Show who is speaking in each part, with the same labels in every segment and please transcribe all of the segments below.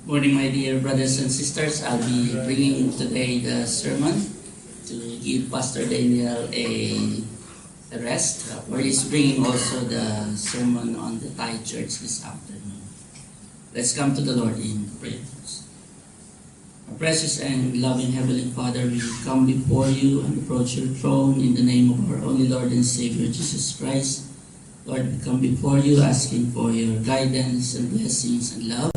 Speaker 1: Morning, my dear brothers and sisters. I'll be bringing today the sermon to give Pastor Daniel a rest, where he's bringing also the sermon on the Thai church this afternoon. Let's come to the Lord in prayer. Our precious and loving Heavenly Father, we come before you and approach your throne in the name of our only Lord and Savior, Jesus Christ. Lord, we come before you asking for your guidance and blessings and love.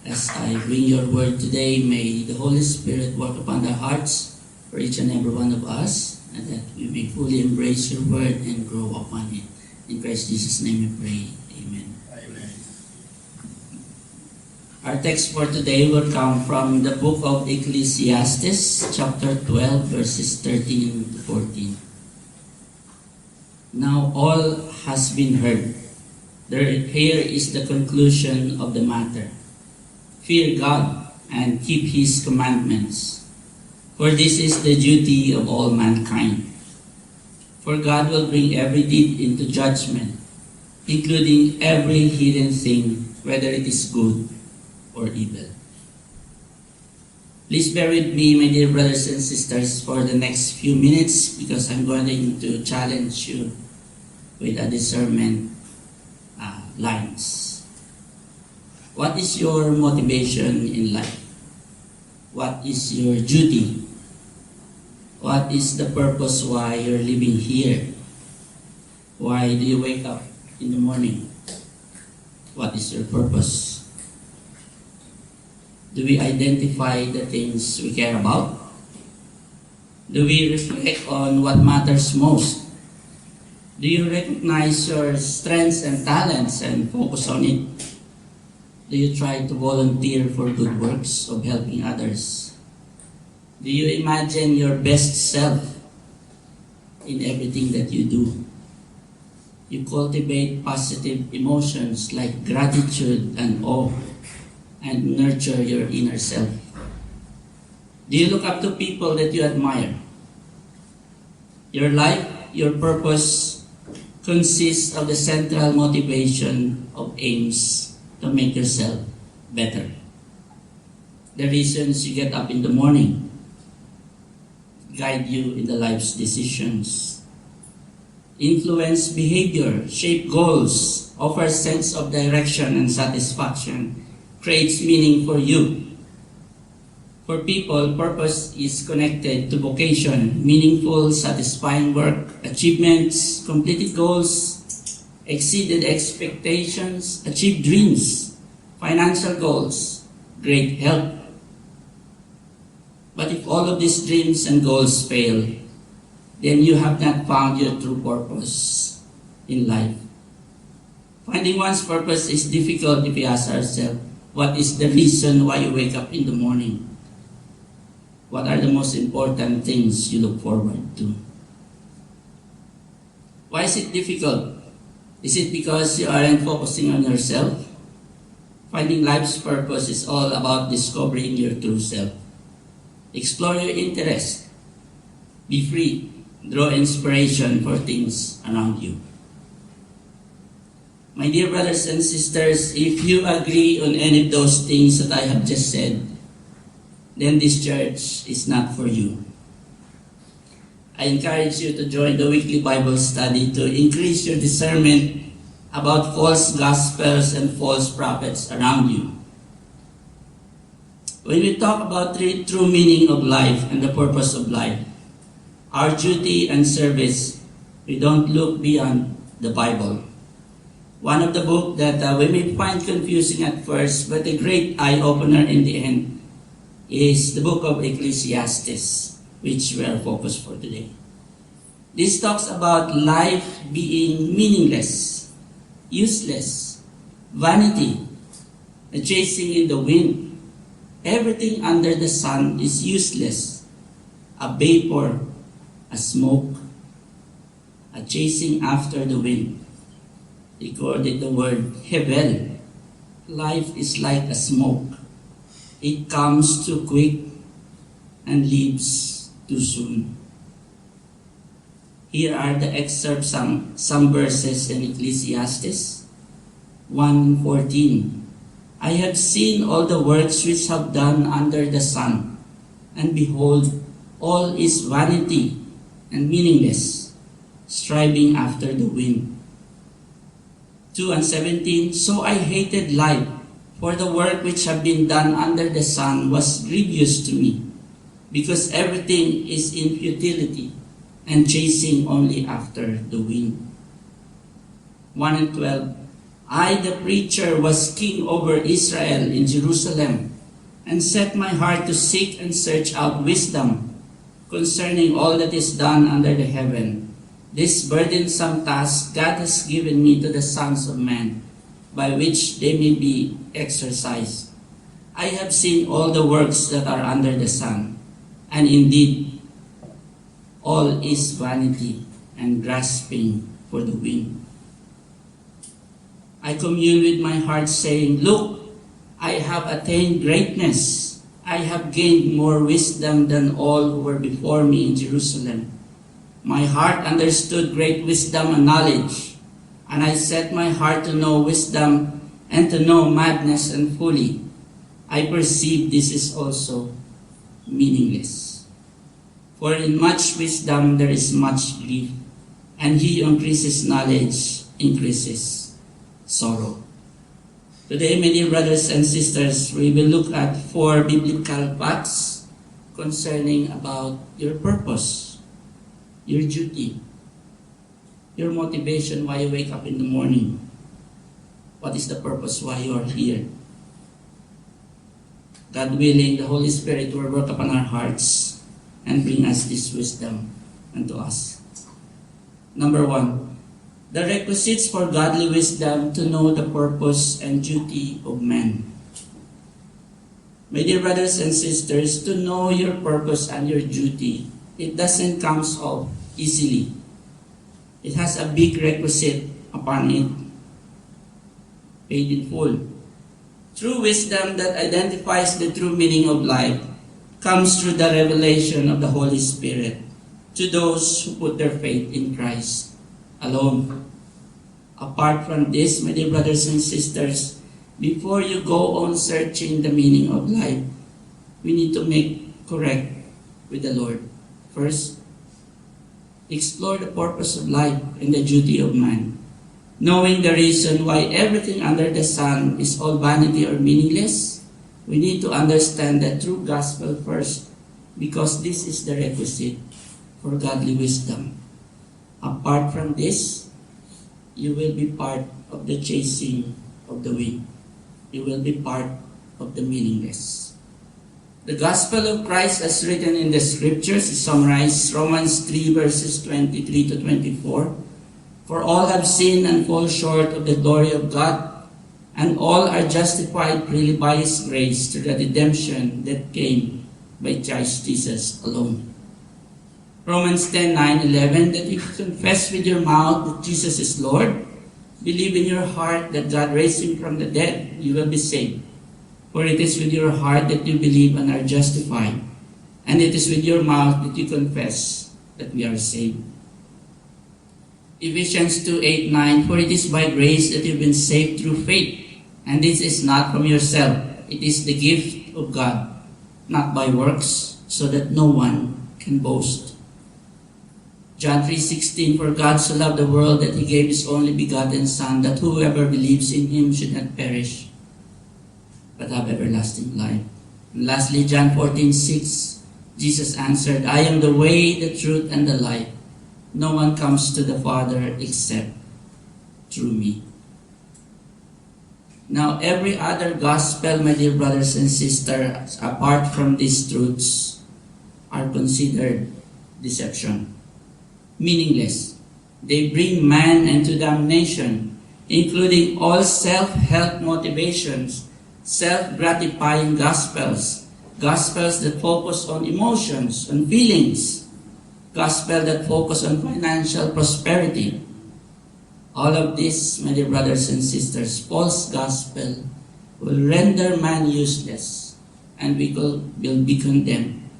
Speaker 1: As I bring your word today, may the Holy Spirit work upon our hearts for each and every one of us, and that we may fully embrace your word and grow upon it. In Christ Jesus' name we pray. Amen.
Speaker 2: Amen.
Speaker 1: Our text for today will come from the book of Ecclesiastes, chapter 12, verses 13 to 14. Now all has been heard. Here is the conclusion of the matter. Fear God and keep His commandments, for this is the duty of all mankind. For God will bring every deed into judgment, including every hidden thing, whether it is good or evil. Please bear with me, my dear brothers and sisters, for the next few minutes, because I'm going to challenge you with a discernment lines. What is your motivation in life? What is your duty? What is the purpose why you're living here? Why do you wake up in the morning? What is your purpose? Do we identify the things we care about? Do we reflect on what matters most? Do you recognize your strengths and talents and focus on it? Do you try to volunteer for good works of helping others? Do you imagine your best self in everything that you do? You cultivate positive emotions like gratitude and awe and nurture your inner self. Do you look up to people that you admire? Your life, your purpose consists of the central motivation of aims to make yourself better. The reasons you get up in the morning guide you in the life's decisions, influence behavior, shape goals, offer sense of direction and satisfaction, creates meaning for you. For people, purpose is connected to vocation, meaningful, satisfying work, achievements, completed goals, exceeded expectations, achieved dreams, financial goals, great health. But if all of these dreams and goals fail, then you have not found your true purpose in life. Finding one's purpose is difficult if we ask ourselves, what is the reason why you wake up in the morning? What are the most important things you look forward to? Why is it difficult? Is it because you aren't focusing on yourself? Finding life's purpose is all about discovering your true self. Explore your interest. Be free. Draw inspiration for things around you. My dear brothers and sisters, if you agree on any of those things that I have just said, then this church is not for you. I encourage you to join the weekly Bible study to increase your discernment about false gospels and false prophets around you. When we talk about the true meaning of life and the purpose of life, our duty and service, we don't look beyond the Bible. One of the books that we may find confusing at first, but a great eye-opener in the end, is the book of Ecclesiastes, which we are focused for today. This talks about life being meaningless, useless, vanity, a chasing in the wind. Everything under the sun is useless, a vapor, a smoke, a chasing after the wind. Recorded the word hevel. Life is like a smoke. It comes too quick and leaves too soon. Here are the excerpts, some verses in Ecclesiastes 1:14. I have seen all the works which have done under the sun, and behold, all is vanity and meaningless, striving after the wind. 2:17, so I hated life, for the work which had been done under the sun was grievous to me, because everything is in futility and chasing only after the wind. 1:12, I, the preacher, was king over Israel in Jerusalem, and set my heart to seek and search out wisdom concerning all that is done under the heaven. This burdensome task God has given me to the sons of men, by which they may be exercised. I have seen all the works that are under the sun, and indeed all is vanity and grasping for the wind. I commune with my heart, saying, look, I have attained greatness. I have gained more wisdom than all who were before me in Jerusalem. My heart understood great wisdom and knowledge, and I set my heart to know wisdom and to know madness and folly. I perceive this is also meaningless. For in much wisdom there is much grief, and he who increases knowledge increases sorrow. Today, my dear brothers and sisters, we will look at 4 biblical facts concerning about your purpose, your duty, your motivation why you wake up in the morning. What is the purpose why you are here? God willing, the Holy Spirit will work upon our hearts and bring us this wisdom unto us. Number 1, the requisites for godly wisdom to know the purpose and duty of man. My dear brothers and sisters, to know your purpose and your duty, it doesn't come off easily. It has a big requisite upon it, paid in full. True wisdom that identifies the true meaning of life comes through the revelation of the Holy Spirit to those who put their faith in Christ alone. Apart from this, my dear brothers and sisters, before you go on searching the meaning of life, we need to make correct with the Lord. First, explore the purpose of life and the duty of man. Knowing the reason why everything under the sun is all vanity or meaningless, we need to understand the true gospel first, because this is the requisite for godly wisdom. Apart from this, you will be part of the chasing of the wind. You will be part of the meaningless. The gospel of Christ as written in the scriptures is summarized Romans 3 verses 23 to 24. For all have sinned and fall short of the glory of God, and all are justified freely by His grace through the redemption that came by Christ Jesus alone. Romans 10:9-11, that if you confess with your mouth that Jesus is Lord, believe in your heart that God raised Him from the dead, you will be saved. For it is with your heart that you believe and are justified, and it is with your mouth that you confess that we are saved. Ephesians 2:8-9, for it is by grace that you've been saved through faith, and this is not from yourself. It is the gift of God, not by works, so that no one can boast. John 3:16, for God so loved the world that He gave His only begotten Son, that whoever believes in Him should not perish, but have everlasting life. And lastly, John 14:6, Jesus answered, I am the way, the truth, and the life. No one comes to the Father except through me. Now, every other gospel, my dear brothers and sisters, apart from these truths, are considered deception, meaningless. They bring man into damnation, including all self-help motivations, self-gratifying gospels, gospels that focus on emotions and feelings, gospel that focus on financial prosperity. All of this, my dear brothers and sisters, false gospel will render man useless and will be condemned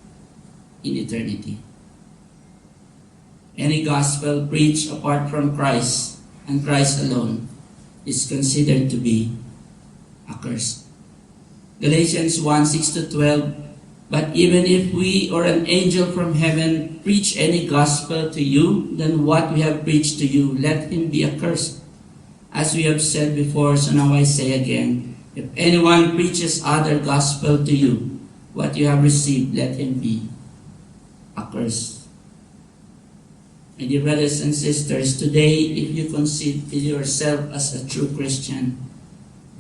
Speaker 1: in eternity. Any gospel preached apart from Christ and Christ alone is considered to be accursed. Galatians 1, 6 to 12. But even if we or an angel from heaven preach any gospel to you, then what we have preached to you, let him be accursed. As we have said before, so now I say again, if anyone preaches other gospel to you, what you have received, let him be accursed. My dear brothers and sisters, today, if you consider yourself as a true Christian,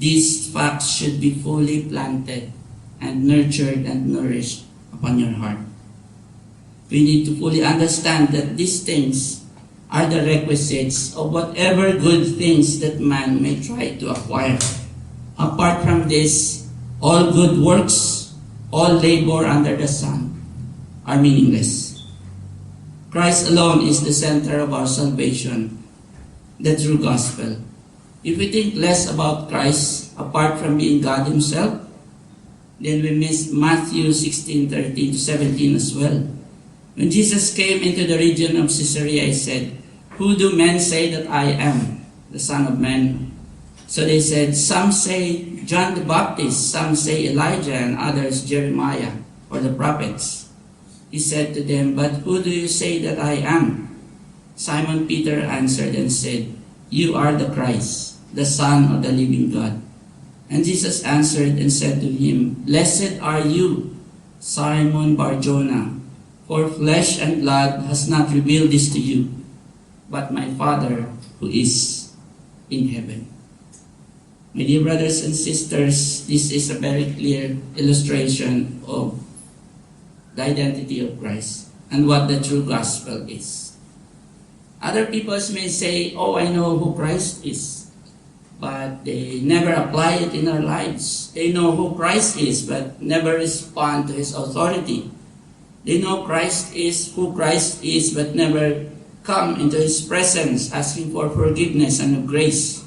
Speaker 1: these facts should be fully planted and nurtured and nourished upon your heart. We need to fully understand that these things are the requisites of whatever good things that man may try to acquire. Apart from this, all good works, all labor under the sun are meaningless. Christ alone is the center of our salvation, the true gospel. If we think less about Christ, apart from being God Himself, then we miss Matthew 16:13 to 17 as well. When Jesus came into the region of Caesarea, He said, "Who do men say that I am, the Son of Man?" So they said, "Some say John the Baptist, some say Elijah, and others Jeremiah, or the prophets." He said to them, "But who do you say that I am?" Simon Peter answered and said, "You are the Christ, the Son of the living God." And Jesus answered and said to him, "Blessed are you, Simon Bar-Jonah, for flesh and blood has not revealed this to you, but my Father who is in heaven." My dear brothers and sisters, this is a very clear illustration of the identity of Christ and what the true gospel is. Other people may say, "Oh, I know who Christ is," but they never apply it in our lives. They know who Christ is, but never respond to His authority. They know Christ is who Christ is, but never come into His presence asking for forgiveness and grace.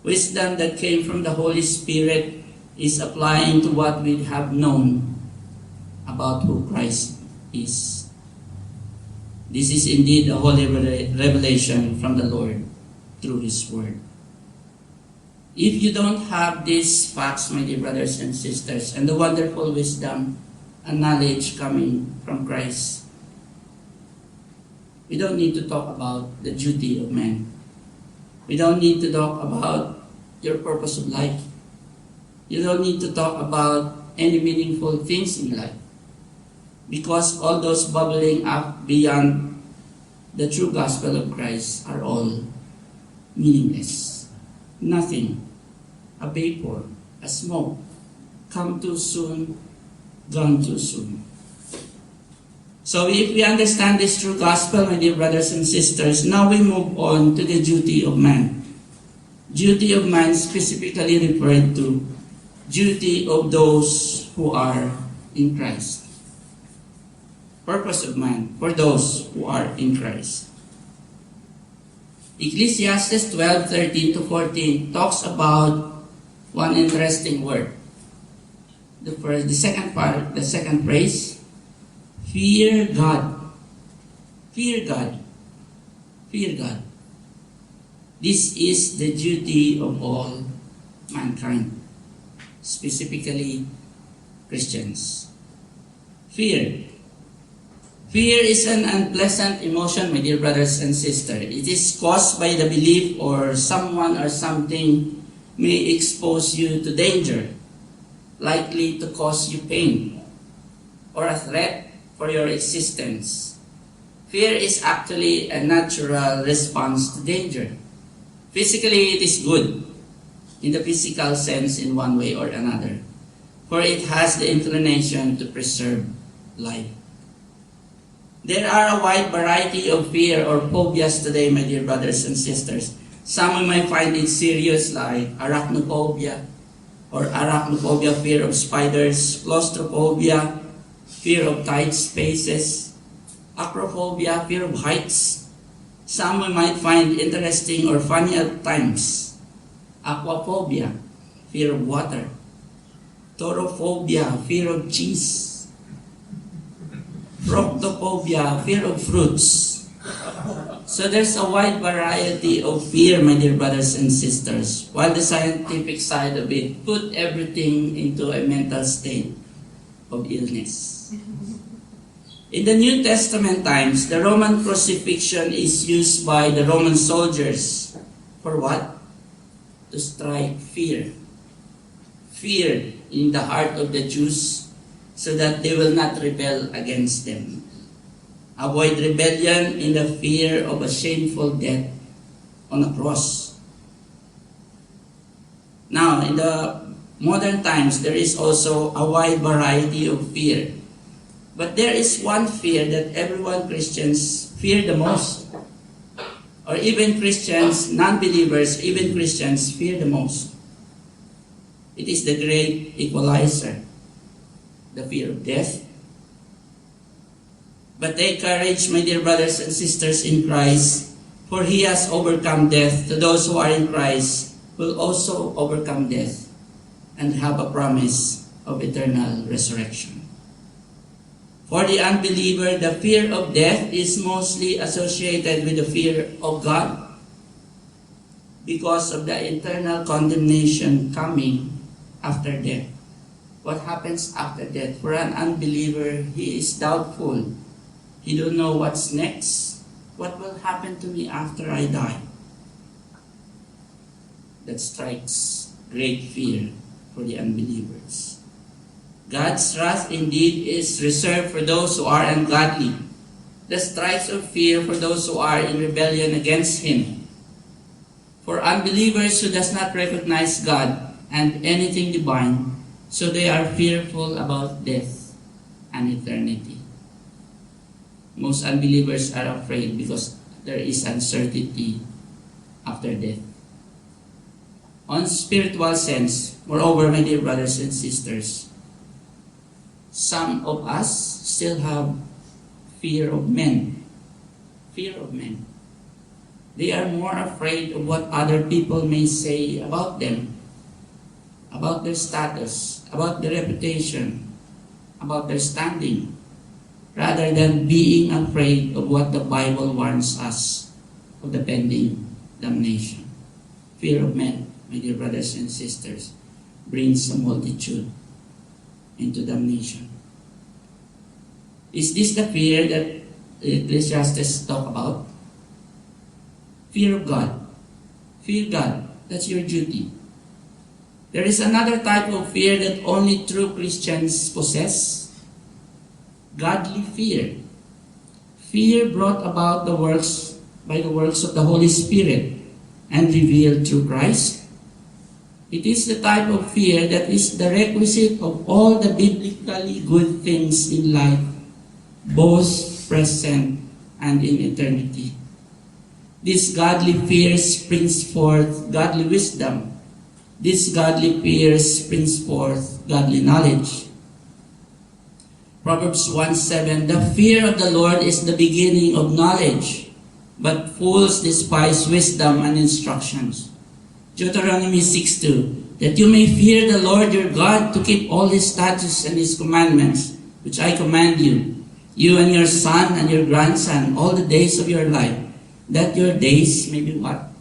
Speaker 1: Wisdom that came from the Holy Spirit is applying to what we have known about who Christ is. This is indeed a holy revelation from the Lord through His Word. If you don't have these facts, my dear brothers and sisters, and the wonderful wisdom and knowledge coming from Christ, we don't need to talk about the duty of man. We don't need to talk about your purpose of life. You don't need to talk about any meaningful things in life, because all those bubbling up beyond the true gospel of Christ are all meaningless. Nothing. A vapor, a smoke, come too soon, gone too soon. So if we understand this true gospel, my dear brothers and sisters, now we move on to the duty of man. Duty of man specifically referred to duty of those who are in Christ. Purpose of man for those who are in Christ. Ecclesiastes 12:13 to 14 talks about one interesting word. The second phrase, fear God. Fear God. Fear God. This is the duty of all mankind, specifically Christians. Fear. Fear is an unpleasant emotion, my dear brothers and sisters. It is caused by the belief or someone or something may expose you to danger, likely to cause you pain, or a threat for your existence. Fear is actually a natural response to danger. Physically, it is good, in the physical sense in one way or another, for it has the inclination to preserve life. There are a wide variety of fear or phobias today, my dear brothers and sisters. Some we might find it serious, like arachnophobia, or arachnophobia, fear of spiders, claustrophobia, fear of tight spaces, acrophobia, fear of heights. Some we might find interesting or funny at times. Aquaphobia, fear of water. Torophobia, fear of cheese. Proctophobia, fear of fruits. So there's a wide variety of fear, my dear brothers and sisters, while the scientific side of it put everything into a mental state of illness. In the New Testament times, the Roman crucifixion is used by the Roman soldiers for what? To strike fear. Fear in the heart of the Jews so that they will not rebel against them. Avoid rebellion in the fear of a shameful death on a cross. Now, in the modern times, there is also a wide variety of fear. But there is one fear that everyone Christians fear the most. Or even Christians, non-believers, even Christians fear the most. It is the great equalizer, the fear of death. But take courage, my dear brothers and sisters in Christ, for He has overcome death. To those who are in Christ will also overcome death and have a promise of eternal resurrection. For the unbeliever, the fear of death is mostly associated with the fear of God because of the eternal condemnation coming after death. What happens after death? For an unbeliever, he is doubtful. He don't know what's next. What will happen to me after I die? That strikes great fear for the unbelievers. God's wrath indeed is reserved for those who are ungodly. The strikes of fear for those who are in rebellion against Him. For unbelievers who does not recognize God and anything divine, so they are fearful about death and eternity. Most unbelievers are afraid because there is uncertainty after death. On spiritual sense, moreover, my dear brothers and sisters, some of us still have fear of men. Fear of men. They are more afraid of what other people may say about them, about their status, about their reputation, about their standing, rather than being afraid of what the Bible warns us of the pending damnation. Fear of men, my dear brothers and sisters, brings a multitude into damnation. Is this the fear that Ecclesiastes talk about? Fear of God. Fear God. That's your duty. There is another type of fear that only true Christians possess. Godly fear. Fear brought about by the works of the Holy Spirit and revealed through Christ. It is the type of fear that is the requisite of all the biblically good things in life, both present and in eternity. This godly fear springs forth godly wisdom. This godly fear springs forth godly knowledge. Proverbs 1:7, the fear of the Lord is the beginning of knowledge, but fools despise wisdom and instructions. Deuteronomy 6:2, that you may fear the Lord your God to keep all His statutes and His commandments, which I command you, you and your son and your grandson, all the days of your life, that your days may be what?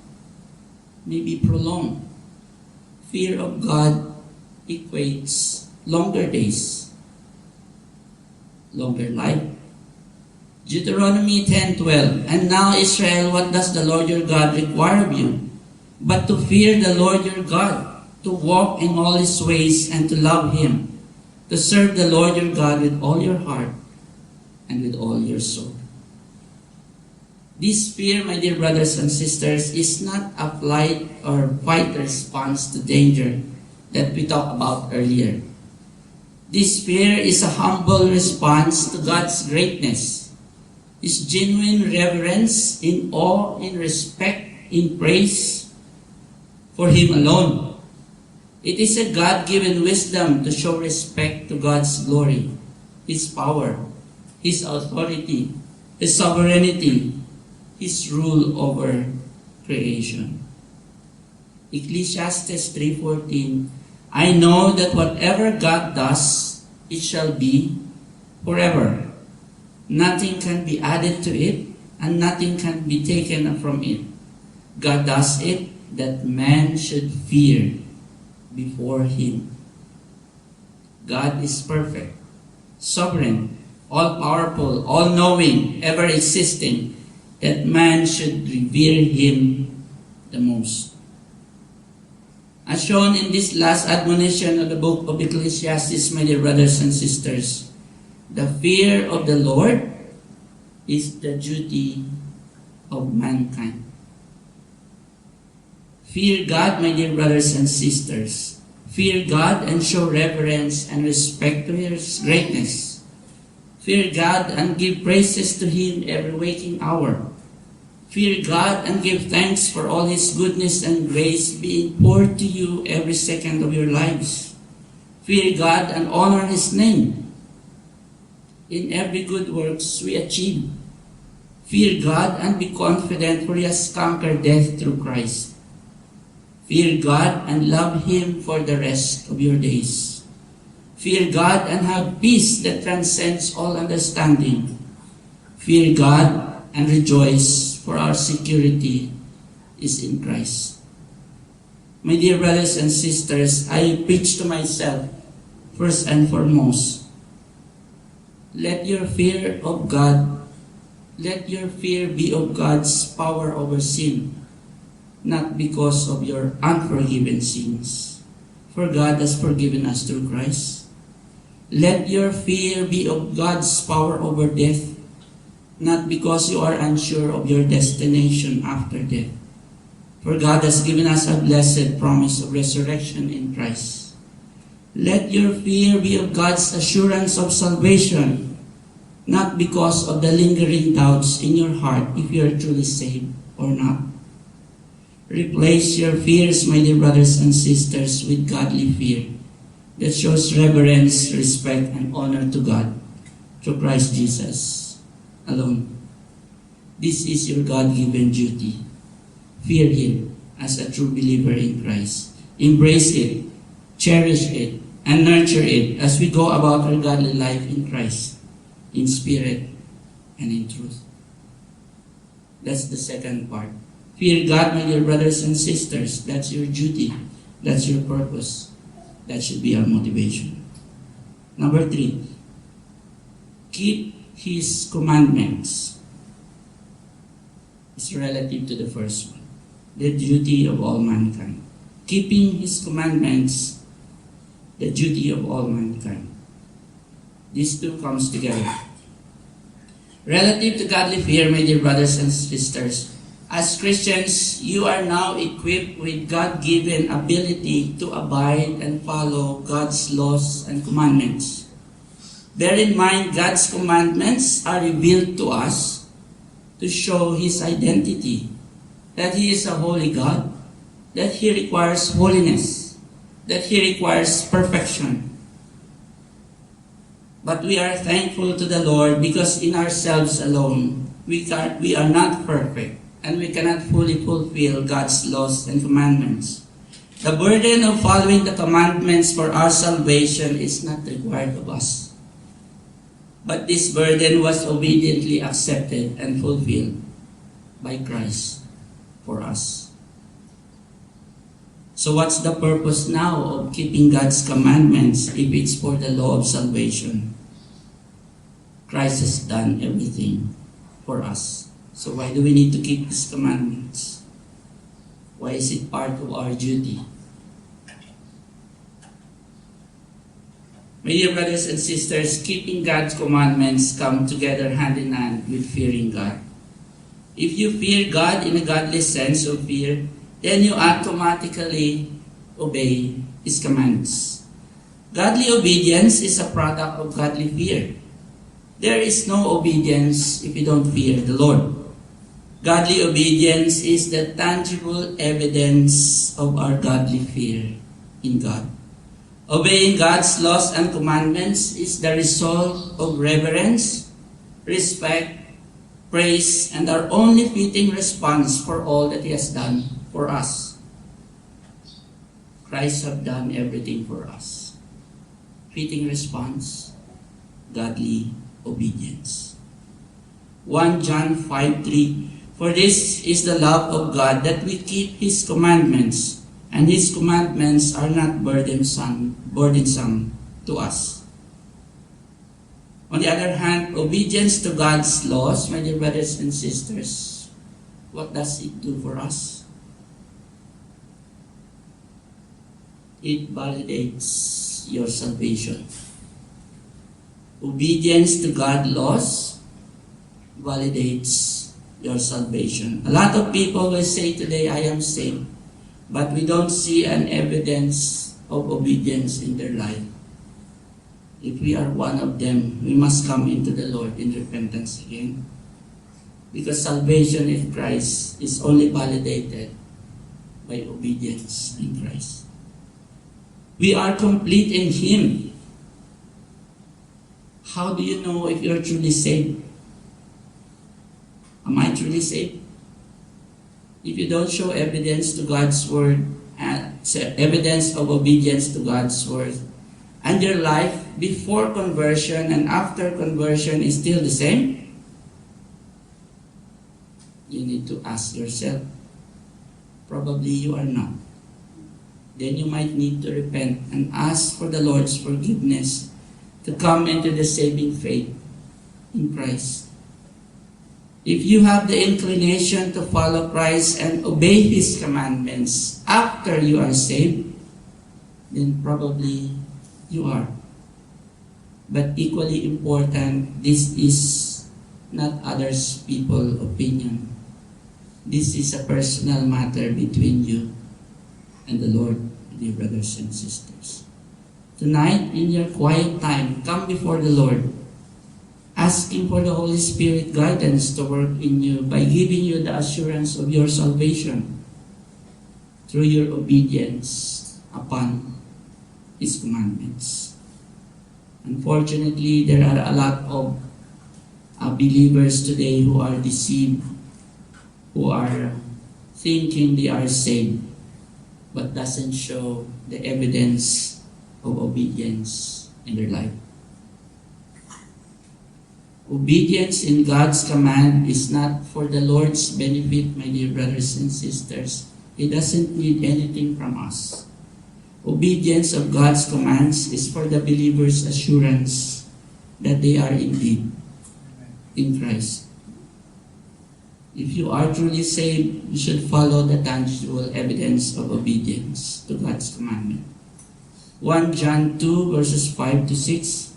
Speaker 1: May be prolonged. Fear of God equates longer days, longer life. Deuteronomy 10:12, and now Israel, what does the Lord your God require of you? But to fear the Lord your God, to walk in all His ways and to love Him, to serve the Lord your God with all your heart and with all your soul. This fear, my dear brothers and sisters, is not a flight or fight response to danger that we talked about earlier. This fear is a humble response to God's greatness, His genuine reverence, in awe, in respect, in praise for Him alone. It is a God-given wisdom to show respect to God's glory, His power, His authority, His sovereignty, His rule over creation. Ecclesiastes 3:14, I know that whatever God does, it shall be forever. Nothing can be added to it, and nothing can be taken from it. God does it that man should fear before Him. God is perfect, sovereign, all-powerful, all-knowing, ever-existing, that man should revere Him the most. As shown in this last admonition of the book of Ecclesiastes, my dear brothers and sisters, the fear of the Lord is the duty of mankind. Fear God, my dear brothers and sisters. Fear God and show reverence and respect to His greatness. Fear God and give praises to Him every waking hour. Fear God and give thanks for all His goodness and grace being poured to you every second of your lives. Fear God and honor His name in every good works we achieve. Fear God and be confident, for He has conquered death through Christ. Fear God and love Him for the rest of your days. Fear God and have peace that transcends all understanding. Fear God and rejoice, for our security is in Christ. My dear brothers and sisters, I preach to myself, first and foremost, let your fear of God, let your fear be of God's power over sin, not because of your unforgiven sins, for God has forgiven us through Christ. Let your fear be of God's power over death, not because you are unsure of your destination after death, for God has given us a blessed promise of resurrection in Christ. Let your fear be of God's assurance of salvation, not because of the lingering doubts in your heart if you are truly saved or not. Replace your fears, my dear brothers and sisters, with godly fear that shows reverence, respect, and honor to God through Christ Jesus alone. This is your God-given duty. Fear Him as a true believer in Christ. Embrace it, cherish it, and nurture it as we go about our godly life in Christ, in spirit and in truth. That's the second part. Fear God, my dear brothers and sisters. That's your duty. That's your purpose. That should be our motivation. Number 3, keep His commandments. It's relative to the first one. The duty of all mankind. Keeping His commandments, the duty of all mankind. These two comes together. Relative to godly fear, my dear brothers and sisters, as Christians, you are now equipped with God-given ability to abide and follow God's laws and commandments. Bear in mind, God's commandments are revealed to us to show His identity, that He is a holy God, that He requires holiness, that He requires perfection. But we are thankful to the Lord because in ourselves alone, we are not perfect, and we cannot fully fulfill God's laws and commandments. The burden of following the commandments for our salvation is not required of us. But this burden was obediently accepted and fulfilled by Christ for us. So what's the purpose now of keeping God's commandments if it's for the law of salvation? Christ has done everything for us. So why do we need to keep His commandments? Why is it part of our duty? My dear brothers and sisters, keeping God's commandments come together hand in hand with fearing God. If you fear God in a godly sense of fear, then you automatically obey His commands. Godly obedience is a product of godly fear. There is no obedience if you don't fear the Lord. Godly obedience is the tangible evidence of our godly fear in God. Obeying God's laws and commandments is the result of reverence, respect, praise, and our only fitting response for all that He has done for us. Christ has done everything for us. Fitting response, godly obedience. 1 John 5:3. For this is the love of God, that we keep His commandments, and His commandments are not burdensome to us. On the other hand, obedience to God's laws, my dear brothers and sisters, what does it do for us? It validates your salvation. Obedience to God's laws validates your salvation. A lot of people will say today, I am saved, but we don't see an evidence of obedience in their life. If we are one of them, we must come into the Lord in repentance again. Because salvation in Christ is only validated by obedience in Christ. We are complete in Him. How do you know if you're truly saved? Am I truly saved? If you don't show evidence to God's Word, evidence of obedience to God's Word, and your life before conversion and after conversion is still the same, you need to ask yourself, probably you are not. Then you might need to repent and ask for the Lord's forgiveness to come into the saving faith in Christ. If you have the inclination to follow Christ and obey His commandments after you are saved, then probably you are. But equally important, this is not others' people's opinion. This is a personal matter between you and the Lord, dear brothers and sisters. Tonight, in your quiet time, come before the Lord, asking for the Holy Spirit guidance to work in you by giving you the assurance of your salvation through your obedience upon His commandments. Unfortunately, there are a lot of believers today who are deceived, who are thinking they are saved, but doesn't show the evidence of obedience in their life. Obedience in God's command is not for the Lord's benefit, my dear brothers and sisters. He doesn't need anything from us. Obedience of God's commands is for the believer's assurance that they are indeed in Christ. If you are truly saved, you should follow the tangible evidence of obedience to God's commandment. 1 John 2 verses 5 to 6.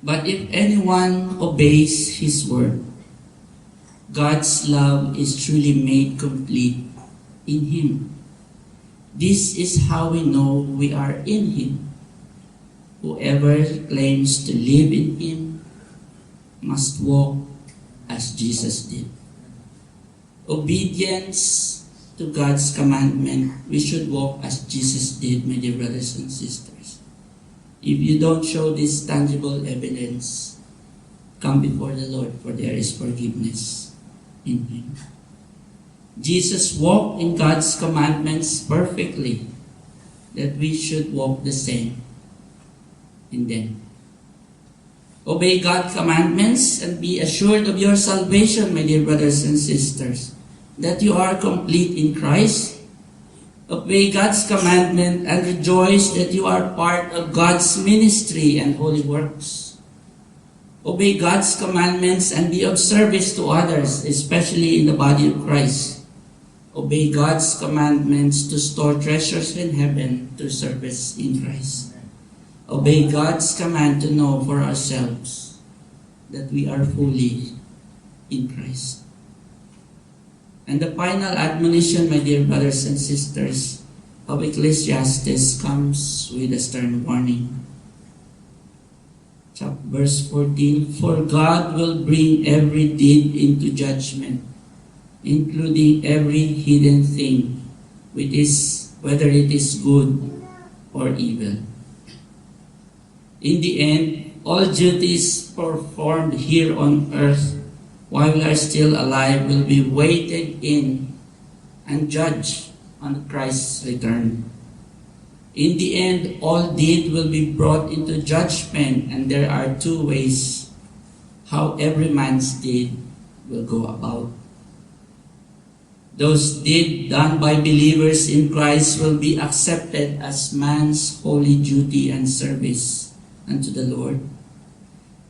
Speaker 1: But if anyone obeys His word, God's love is truly made complete in Him. This is how we know we are in Him. Whoever claims to live in Him must walk as Jesus did. Obedience to God's commandment, we should walk as Jesus did, my dear brothers and sisters. If you don't show this tangible evidence, come before the Lord, for there is forgiveness in Him. Jesus walked in God's commandments perfectly, that we should walk the same in them. Obey God's commandments and be assured of your salvation, my dear brothers and sisters, that you are complete in Christ. Obey God's commandment and rejoice that you are part of God's ministry and holy works. Obey God's commandments and be of service to others, especially in the body of Christ. Obey God's commandments to store treasures in heaven through service in Christ. Obey God's command to know for ourselves that we are fully in Christ. And the final admonition, my dear brothers and sisters, of Ecclesiastes comes with a stern warning. Verse 14, for God will bring every deed into judgment, including every hidden thing, whether it is good or evil. In the end, all duties performed here on earth while we are still alive will be weighted in and judged on Christ's return. In the end, all deed will be brought into judgment, and there are two ways how every man's deed will go about. Those deeds done by believers in Christ will be accepted as man's holy duty and service unto the Lord.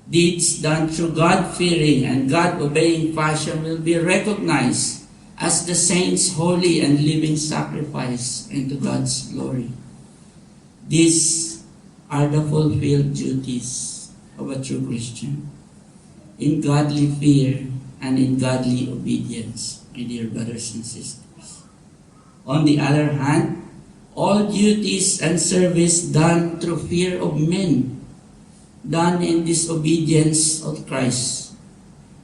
Speaker 1: Deeds done through God-fearing and God-obeying fashion will be recognized as the saints' holy and living sacrifice into God's glory. These are the fulfilled duties of a true Christian, in godly fear and in godly obedience, my dear brothers and sisters. On the other hand, all duties and service done through fear of men, done in disobedience of Christ,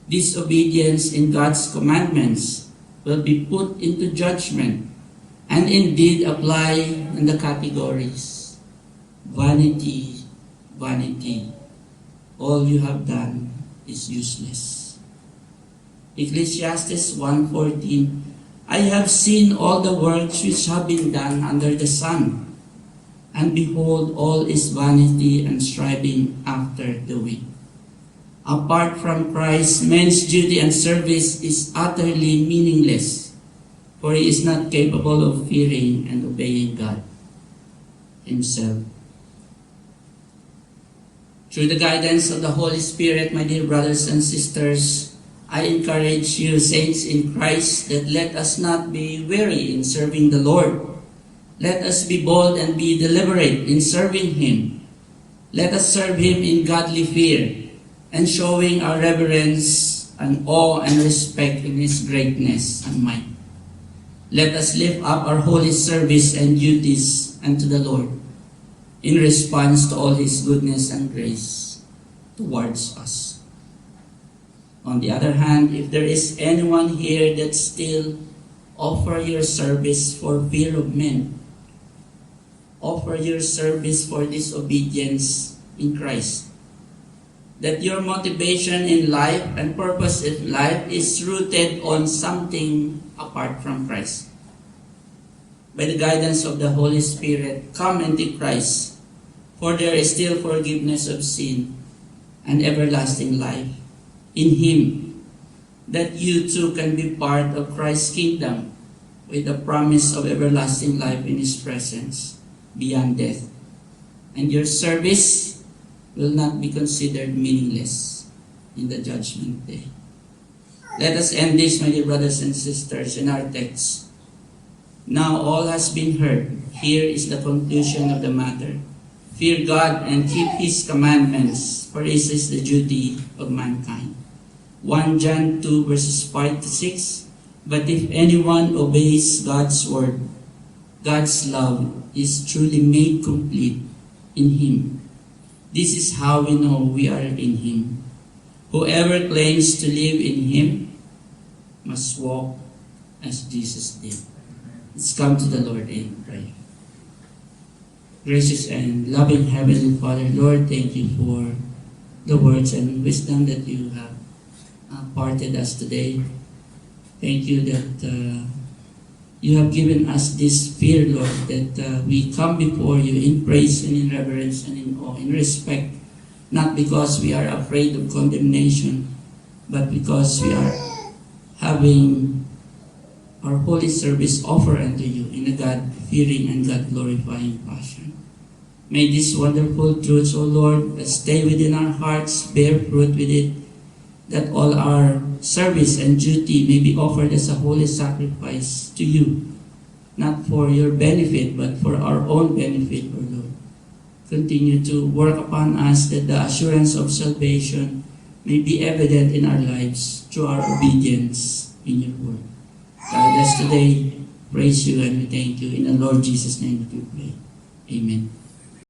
Speaker 1: disobedience in God's commandments, will be put into judgment and indeed apply in the categories: vanity, vanity. All you have done is useless. Ecclesiastes 1:14, I have seen all the works which have been done under the sun, and behold, all is vanity and striving after the wind. Apart from Christ, man's duty and service is utterly meaningless, for he is not capable of fearing and obeying God himself. Through the guidance of the Holy Spirit, my dear brothers and sisters, I encourage you, saints in Christ, that let us not be weary in serving the Lord. Let us be bold and be deliberate in serving Him. Let us serve Him in godly fear and showing our reverence and awe and respect in His greatness and might. Let us lift up our holy service and duties unto the Lord in response to all His goodness and grace towards us. On the other hand, if there is anyone here that still offer your service for fear of men, offer your service for disobedience in Christ, that your motivation in life and purpose in life is rooted on something apart from Christ. By the guidance of the Holy Spirit, come into Christ, for there is still forgiveness of sin and everlasting life in Him, that you too can be part of Christ's kingdom with the promise of everlasting life in His presence beyond death. And your service will not be considered meaningless in the judgment day. Let us end this, my dear brothers and sisters, in our text. Now all has been heard. Here is the conclusion of the matter. Fear God and keep His commandments, for this is the duty of mankind. 1 John 2 verses 5 to 6. But if anyone obeys God's word, God's love is truly made complete in Him. This is how we know we are in Him. Whoever claims to live in Him must walk as Jesus did. Let's come to the Lord and pray. Gracious and loving Heavenly Father, Lord, thank you for the words and wisdom that you have imparted us today. Thank you that you have given us this fear, Lord, that we come before you in praise and in reverence and in awe, in respect, not because we are afraid of condemnation, but because we are having our holy service offered unto you in a God-fearing and God-glorifying fashion. May these wonderful truths, O Lord, that stay within our hearts, bear fruit with it, that all our service and duty may be offered as a holy sacrifice to you, not for your benefit, but for our own benefit, O Lord. Continue to work upon us that the assurance of salvation may be evident in our lives through our obedience in your word. Guide us today. Praise you and we thank you. In the Lord Jesus' name we pray. Amen.